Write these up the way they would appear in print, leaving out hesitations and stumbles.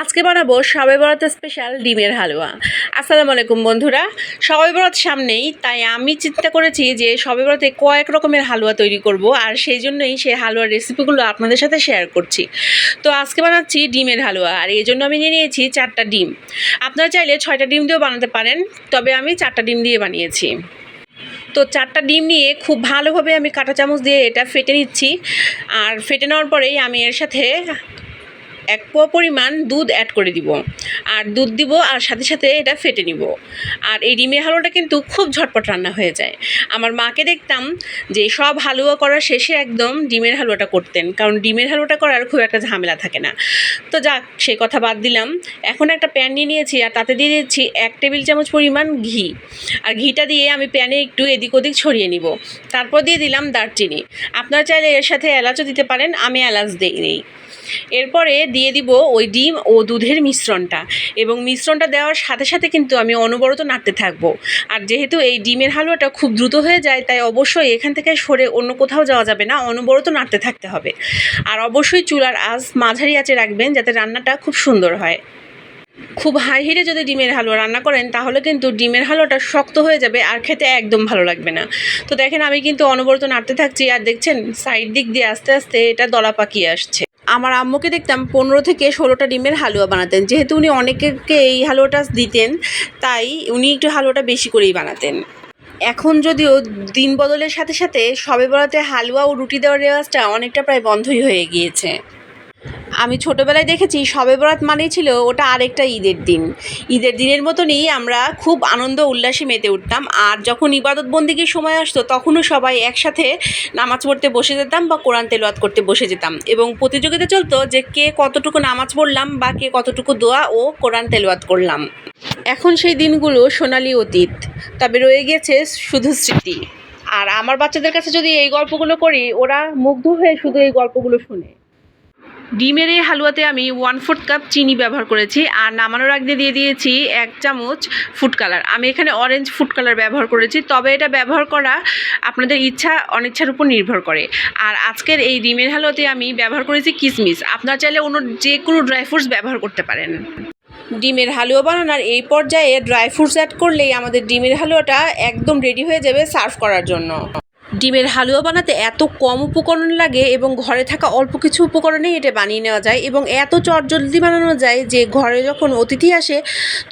আজকে বানাবো শবে বরাতের স্পেশাল ডিমের হালুয়া। আসসালামু আলাইকুম বন্ধুরা, শবে বরাত সামনেই, তাই আমি চিন্তা করেছি যে শবে বরাতে কয়েক রকমের হালুয়া তৈরি করব, আর সেই জন্যই সেই হালুয়ার রেসিপিগুলো আপনাদের সাথে শেয়ার করছি। তো আজকে বানাচ্ছি ডিমের হালুয়া, আর এই জন্য আমি নিয়ে নিয়েছি 4টা ডিম। আপনারা চাইলে 6টা ডিম দিয়েও বানাতে পারেন, তবে আমি 4টা ডিম দিয়ে বানিয়েছি। তো 4টা ডিম নিয়ে খুব ভালোভাবে আমি কাঁটা চামচ দিয়ে এটা ফেটে নিচ্ছি, আর ফেটে নেওয়ার পরেই আমি এর সাথে এক পোয়া পরিমাণ দুধ অ্যাড করে দিব, আর দুধ দিব আর সাথে সাথে এটা ফেটে নিব। আর এই ডিমের হালুয়াটা কিন্তু খুব ঝটপট রান্না হয়ে যায়। আমার মাকে দেখতাম যে সব হালুয়া করার শেষে একদম ডিমের হালুয়াটা করতেন, কারণ ডিমের হালুয়াটা করার খুব একটা ঝামেলা থাকে না। তো যাক, সেই কথা বাদ দিলাম। এখন একটা প্যান নিয়ে নিয়েছি, আর তাতে দিয়ে দিচ্ছি 1 টেবিল চামচ পরিমাণ ঘি। আর ঘিটা দিয়ে আমি প্যানে একটু এদিক ওদিক ছড়িয়ে নিব। তারপর দিয়ে দিলাম দারচিনি। আপনারা চাইলে এর সাথে এলাচও দিতে পারেন, আমি এলাচ দিই। এরপরে দিয়ে দিব ওই ডিম ও দুধের মিশ্রণটা, এবং মিশ্রণটা দেওয়ার সাথে সাথে কিন্তু আমি অনবরত নাড়তে থাকবো। আর যেহেতু এই ডিমের হালুয়াটা খুব দ্রুত হয়ে যায়, তাই অবশ্যই এখান থেকে সরে অন্য কোথাও যাওয়া যাবে না, অনবরত নাড়তে থাকতে হবে। আর অবশ্যই চুলার আঁচ মাঝারি আঁচে রাখবেন, যাতে রান্নাটা খুব সুন্দর হয়। খুব হাই হিটে যদি ডিমের হালুয়া রান্না করেন, তাহলে কিন্তু ডিমের হালুয়াটা শক্ত হয়ে যাবে আর খেতে একদম ভালো লাগবে না। তো দেখেন, আমি কিন্তু অনবরত নাড়তে থাকছি, আর দেখছেন সাইড দিক দিয়ে আস্তে আস্তে এটা দলা পাকিয়ে আসছে। আমার আম্মুকে দেখতাম 15 থেকে 16টা ডিমের হালুয়া বানাতেন। যেহেতু উনি অনেককে এই হালুয়াটা দিতেন, তাই উনি একটু হালুয়াটা বেশি করেই বানাতেন। এখন যদিও দিন বদলের সাথে সাথে শবে বরাতে হালুয়া ও রুটি দেওয়ার রেওয়াজটা অনেকটা প্রায় বন্ধই হয়ে গিয়েছে। আমি ছোটোবেলায় দেখেছি শবে বরাত মানেই ছিল ওটা আরেকটা ঈদের দিন। ঈদের দিনের মতনই আমরা খুব আনন্দ উল্লাসে মেতে উঠতাম, আর যখন ইবাদত বন্দিগির সময় আসতো, তখনও সবাই একসাথে নামাজ পড়তে বসে যেতাম বা কোরআন তেলাওয়াত করতে বসে যেতাম, এবং প্রতিযোগিতা চলতো যে কে কতটুকু নামাজ পড়লাম বা কে কতটুকু দোয়া ও কোরআন তেলাওয়াত করলাম। এখন সেই দিনগুলো সোনালি অতীত, তবে রয়ে গেছে শুধু স্মৃতি। আর আমার বাচ্চাদের কাছে যদি এই গল্পগুলো করি, ওরা মুগ্ধ হয়ে শুধু এই গল্পগুলো শুনে। ডিমের এই হালুয়াতে আমি 1/4 কাপ চিনি ব্যবহার করেছি, আর নামানোর আগে দিয়ে দিয়েছি 1 চামচ ফুড কালার। আমি এখানে অরেঞ্জ ফুড কালার ব্যবহার করেছি, তবে এটা ব্যবহার করা আপনাদের ইচ্ছা অনিচ্ছার উপর নির্ভর করে। আর আজকের এই ডিমের হালুয়াতে আমি ব্যবহার করেছি কিশমিশ। আপনারা চাইলে অন্য যে কোনো ড্রাই ফ্রুটস ব্যবহার করতে পারেন। ডিমের হালুয়া বানানোর এই পর্যায়ে ড্রাই ফ্রুটস অ্যাড করলেই আমাদের ডিমের হালুয়াটা একদম রেডি হয়ে যাবে সার্ভ করার জন্য। ডিমের হালুয়া বানাতে এত কম উপকরণ লাগে, এবং ঘরে থাকা অল্প কিছু উপকরণেই এটা বানিয়ে নেওয়া যায়, এবং এত চটজলদি বানানো যায় যে ঘরে যখন অতিথি আসে,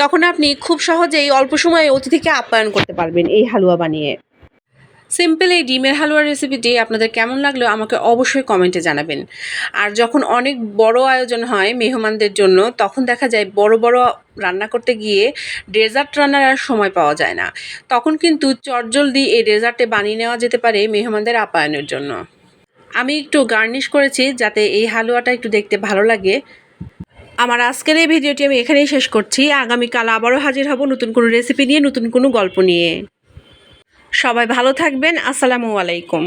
তখন আপনি খুব সহজেই অল্প সময়ে অতিথিকে আপ্যায়ন করতে পারবেন এই হালুয়া বানিয়ে। সিম্পল এই ডিমের হালুয়ার রেসিপিটি আপনাদের কেমন লাগলো আমাকে অবশ্যই কমেন্টে জানাবেন। আর যখন অনেক বড় আয়োজন হয় মেহমানদের জন্য, তখন দেখা যায় বড় বড় রান্না করতে গিয়ে ডেজার্ট রান্নার আর সময় পাওয়া যায় না। তখন কিন্তু চটজলদি এই ডেজার্টে বানিয়ে নেওয়া যেতে পারে মেহমানদের আপ্যায়নের জন্য। আমি একটু গার্নিশ করেছি যাতে এই হালুয়াটা একটু দেখতে ভালো লাগে। আমার আজকের এই ভিডিওটি আমি এখানেই শেষ করছি। আগামীকাল আবারও হাজির হব নতুন কোনো রেসিপি নিয়ে, নতুন কোনো গল্প নিয়ে। সবাই ভালো থাকবেন। আসসালামু আলাইকুম।